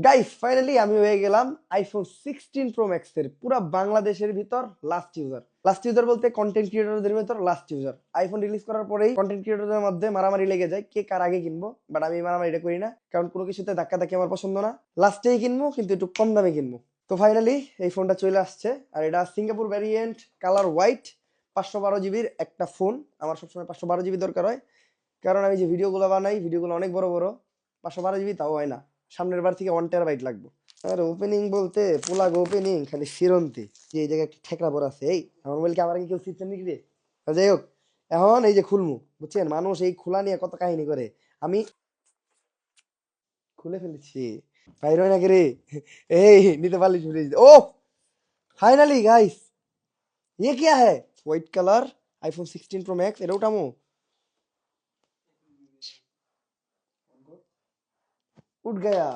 Guys finally আমি হয়ে গেলাম আইফোন 16 প্রো ম্যাক্স এর পুরো বাংলাদেশের ভিতর লাস্ট ইউজার বলতে কন্টেন্ট ক্রিয়েটরদের ভিতর লাস্ট ইউজার। আইফোন রিলিজ করার পরেই কন্টেন্ট ক্রিয়েটরদের মধ্যে মারামারি লেগে যায় কে কার আগে কিনবো, বাট আমি মারামারিটা করি না, কারণ কোনো কিছুতে ধাক্কা ধাক্কি আমার পছন্দ না। লাস্টেই কিনবো, কিন্তু একটু কম দামে কিনবো। তো ফাইনালি এই ফোনটা চলে আসছে, আর এটা সিঙ্গাপুর ভ্যারিয়েন্ট, কালার হোয়াইট, 512 জিবির একটা ফোন। আমার সবসময় 512 জিবি দরকার হয়, কারণ আমি যে ভিডিওগুলো বানাই ভিডিওগুলো অনেক বড় বড়। 512 জিবি তাও হয় না, সামনের বার থেকে 1 TB লাগবে। আর ওপেনিং বলতে পোলাগ ওপেনিং খালি ফিরন্তি, যে এই জায়গায় একটা ঠেকরা পড়া আছে। এই আমার বলি কি, আমার আগে কেউ সিস্টেম নাকি রে? যাই হোক, এখন এই যে খুলমু, বুঝছেন মানুষ এই খোলা নিয়ে কত কাহিনী করে, আমি খুলে ফেলেছি। বাইরে হয় নাকি রে? এই নিতে পারলি শুনে। ও ফাইনালি গাইস, ये क्या है? White colour iPhone 16 pro max, এটা উঠামো? উঠ গয়া।